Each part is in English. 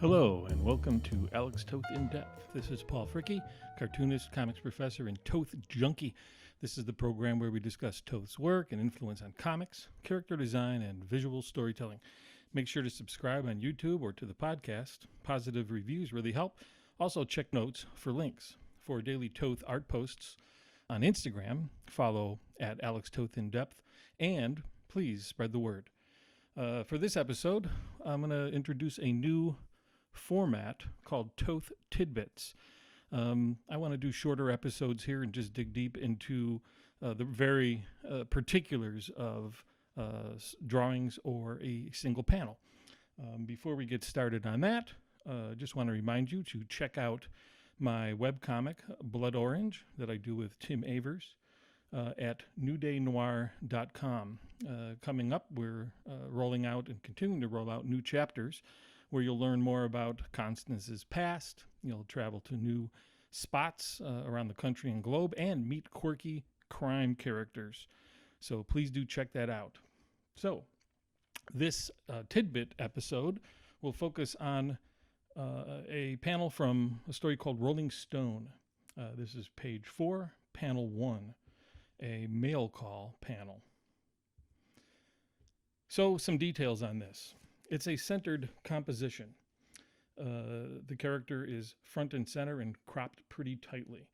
Hello, and welcome to Alex Toth In Depth. This is Paul Fricke, cartoonist, comics professor, and Toth junkie. This is the program where we discuss Toth's work and influence on comics, character design, and visual storytelling. Make sure to subscribe on YouTube or to the podcast. Positive reviews really help. Also, check notes for links. For daily Toth art posts on Instagram, follow at Alex Toth In Depth, and please spread the word. For this episode, I'm going to introduce a new format called Toth Tidbits. I want to do shorter episodes here and just dig deep into the very particulars of drawings or a single panel. Before we get started on that, just want to remind you to check out my webcomic, Blood Orange, that I do with Tim Avers at newdaynoir.com. Coming up, we're rolling out and continuing to roll out new chapters where you'll learn more about Constance's past. You'll travel to new spots around the country and globe and meet quirky crime characters. So please do check that out. So this tidbit episode will focus on a panel from a story called Rolling Stone. This is page 4, panel 1, a mail call panel. So some details on this. It's a centered composition. The character is front and center and cropped pretty tightly.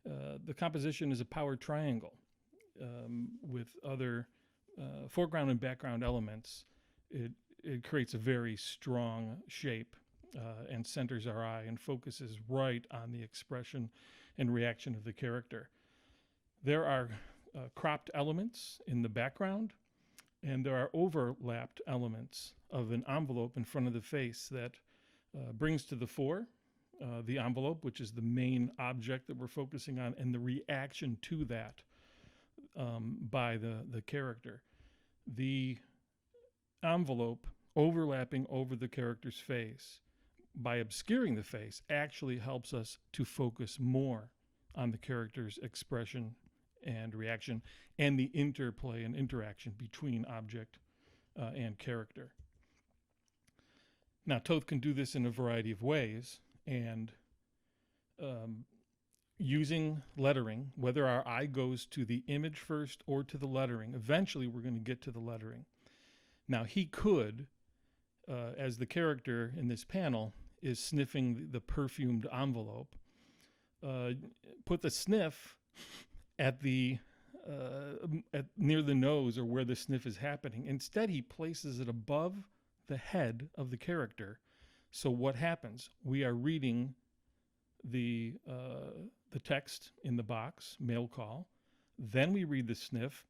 The composition is a power triangle with other foreground and background elements. It creates a very strong shape and centers our eye and focuses right on the expression and reaction of the character. There are cropped elements in the background, and there are overlapped elements of an envelope in front of the face that brings to the fore the envelope, which is the main object that we're focusing on, and the reaction to that by the character. The envelope overlapping over the character's face by obscuring the face actually helps us to focus more on the character's expression and reaction and the interplay and interaction between object and character. Now, Toth can do this in a variety of ways, and using lettering, whether our eye goes to the image first or to the lettering, eventually we're going to get to the lettering. Now, he could, as the character in this panel is sniffing the perfumed envelope, put the sniff at near the nose or where the sniff is happening. Instead, he places it above the head of the character. So what happens? We are reading the text in the box, mail call. Then we read the sniff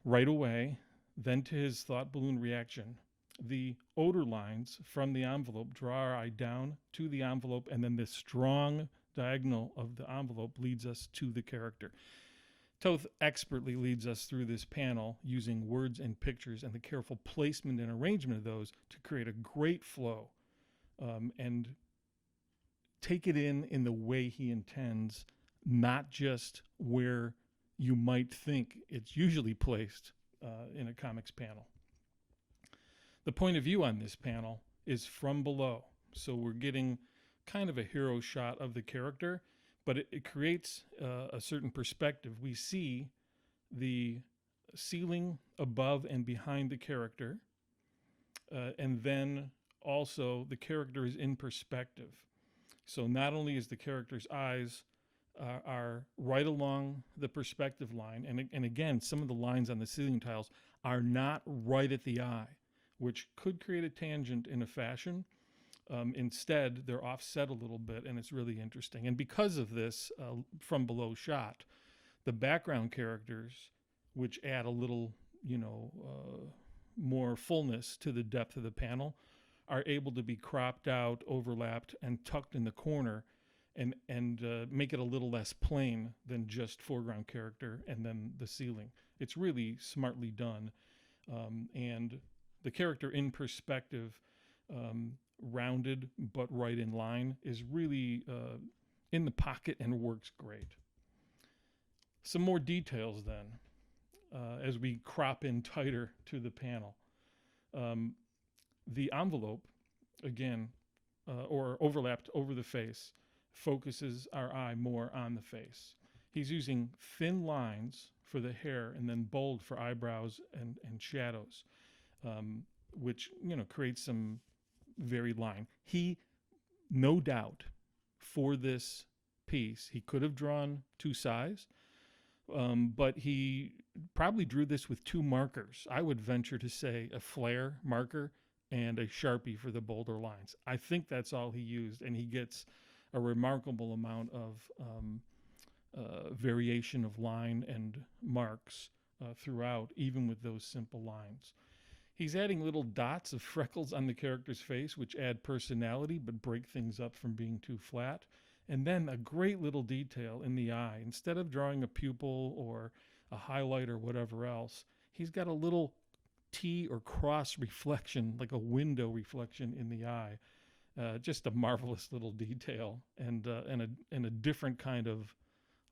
right away. Then to his thought balloon reaction. The odor lines from the envelope draw our eye down to the envelope, and then this strong diagonal of the envelope leads us to the character. Toth expertly leads us through this panel using words and pictures and the careful placement and arrangement of those to create a great flow and take it in the way he intends, not just where you might think it's usually placed in a comics panel. The point of view on this panel is from below, so we're getting kind of a hero shot of the character, but it creates a certain perspective. We see the ceiling above and behind the character, and then also the character is in perspective. So not only is the character's eyes are right along the perspective line, and again, some of the lines on the ceiling tiles are not right at the eye, which could create a tangent in a fashion. Instead, they're offset a little bit, and it's really interesting. And because of this from below shot, the background characters, which add a little, more fullness to the depth of the panel, are able to be cropped out, overlapped, and tucked in the corner, and make it a little less plain than just foreground character and then the ceiling. It's really smartly done, and the character in perspective, rounded but right in line, is really in the pocket and works great. Some more details then as we crop in tighter to the panel. The envelope, again, or overlapped over the face focuses our eye more on the face. He's using thin lines for the hair and then bold for eyebrows and shadows, which, creates some varied line. He, no doubt, for this piece, he could have drawn two sides, but he probably drew this with two markers. I would venture to say a flare marker and a Sharpie for the bolder lines. I think that's all he used, and he gets a remarkable amount of variation of line and marks throughout, even with those simple lines. He's adding little dots of freckles on the character's face, which add personality but break things up from being too flat. And then a great little detail in the eye. Instead of drawing a pupil or a highlight or whatever else, he's got a little T or cross reflection, like a window reflection in the eye. Just a marvelous little detail, and a different kind of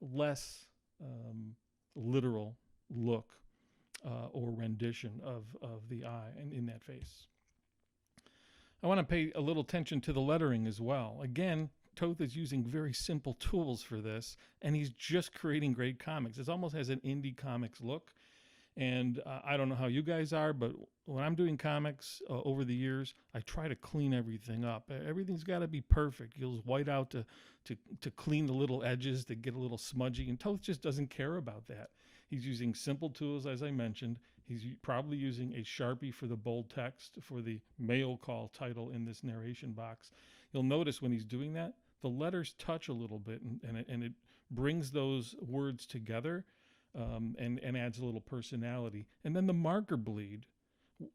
less literal look or rendition of the eye and in that face. I want to pay a little attention to the lettering as well. Again, Toth is using very simple tools for this, and he's just creating great comics. It almost has an indie comics look. And I don't know how you guys are, but when I'm doing comics over the years, I try to clean everything up. Everything's got to be perfect. You'll white out to clean the little edges that get a little smudgy, and Toth just doesn't care about that. He's using simple tools, as I mentioned. He's probably using a Sharpie for the bold text for the mail call title in this narration box. You'll notice when he's doing that, the letters touch a little bit, and it brings those words together. And adds a little personality. And then the marker bleed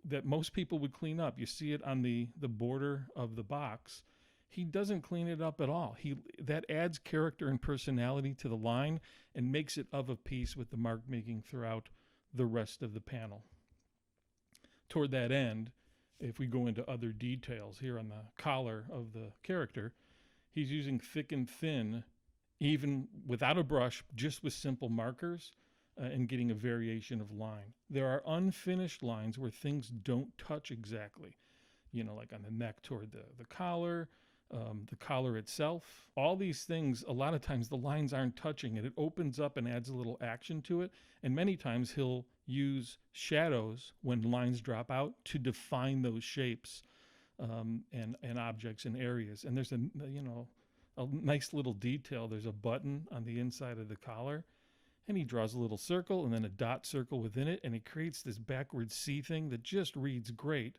that most people would clean up. You see it on the border of the box. He doesn't clean it up at all. That adds character and personality to the line and makes it of a piece with the mark making throughout the rest of the panel. Toward that end, if we go into other details here on the collar of the character, he's using thick and thin, even without a brush, just with simple markers. And getting a variation of line. There are unfinished lines where things don't touch exactly, like on the neck toward the collar itself. All these things, a lot of times the lines aren't touching, and it opens up and adds a little action to it. And many times he'll use shadows when lines drop out to define those shapes and objects and areas. And there's a nice little detail. There's a button on the inside of the collar. And he draws a little circle and then a dot circle within it, and he creates this backwards C thing that just reads great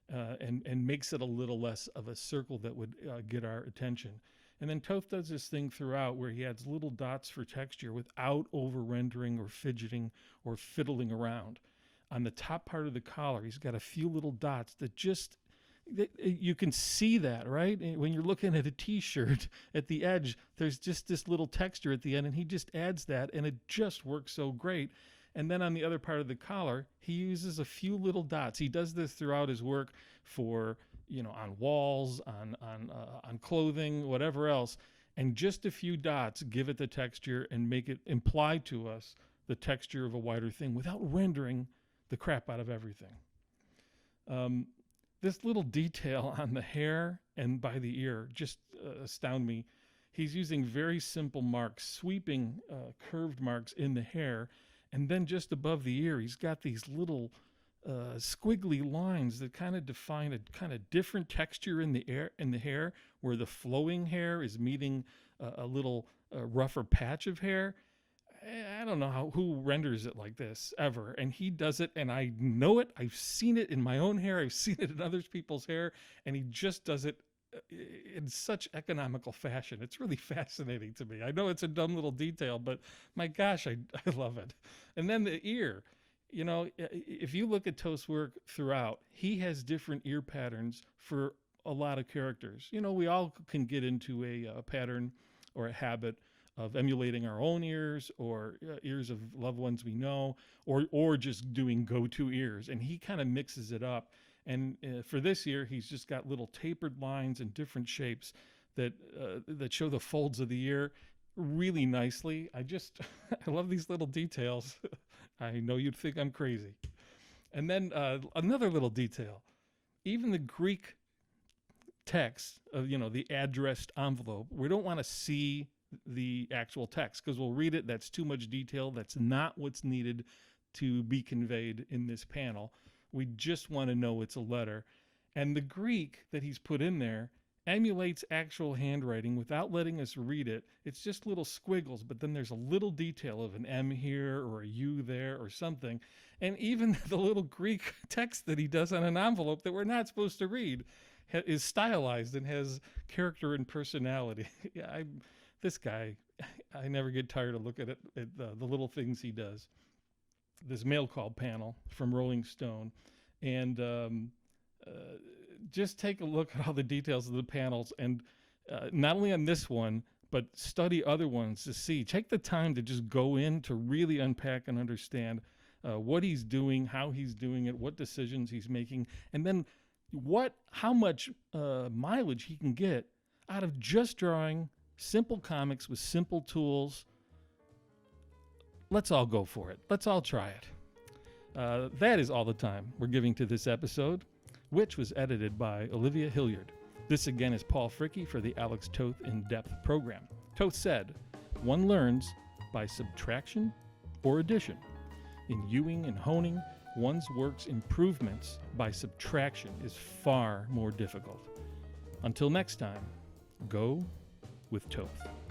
and makes it a little less of a circle that would get our attention. And then Toth does this thing throughout where he adds little dots for texture without over-rendering or fidgeting or fiddling around. On the top part of the collar, he's got a few little dots that just... You can see that, right? When you're looking at a T-shirt at the edge, there's just this little texture at the end, and he just adds that, and it just works so great. And then on the other part of the collar, he uses a few little dots. He does this throughout his work for, on walls, on clothing, whatever else. And just a few dots give it the texture and make it imply to us the texture of a wider thing without rendering the crap out of everything. This little detail on the hair and by the ear just astound me. He's using very simple marks, sweeping curved marks in the hair, and then just above the ear, he's got these little squiggly lines that kind of define a kind of different texture in the hair, where the flowing hair is meeting a little rougher patch of hair. I don't know who renders it like this ever, and he does it, and I know it. I've seen it in my own hair. I've seen it in other people's hair, and he just does it in such economical fashion. It's really fascinating to me. I know it's a dumb little detail, but my gosh, I love it. And then the ear. If you look at Toth's work throughout, he has different ear patterns for a lot of characters. We all can get into a pattern or a habit of emulating our own ears or ears of loved ones we know, or just doing go-to ears. And he kind of mixes it up. And for this ear, he's just got little tapered lines and different shapes that show the folds of the ear really nicely. I love these little details. I know you'd think I'm crazy. And then another little detail. Even the Greek text, the addressed envelope. We don't want to see the actual text because we'll read it. That's too much detail. That's not what's needed to be conveyed in this panel. We just want to know it's a letter. And the Greek that he's put in there emulates actual handwriting without letting us read it. It's just little squiggles, but then there's a little detail of an M here or a U there or something. And even the little Greek text that he does on an envelope that we're not supposed to read is stylized and has character and personality. This guy, I never get tired of looking at the little things he does. This mail call panel from Rolling Stone. And just take a look at all the details of the panels, and not only on this one, but study other ones to see. Take the time to just go in to really unpack and understand what he's doing, how he's doing it, what decisions he's making, and then how much mileage he can get out of just drawing simple comics with simple tools. Let's all go for it. Let's all try it. That is all the time we're giving to this episode, which was edited by Olivia Hilliard. This again is Paul Fricke for the Alex Toth In-Depth program. Toth said, "One learns by subtraction or addition. In hewing and honing, one's work's improvements by subtraction is far more difficult. Until next time, go with Toth."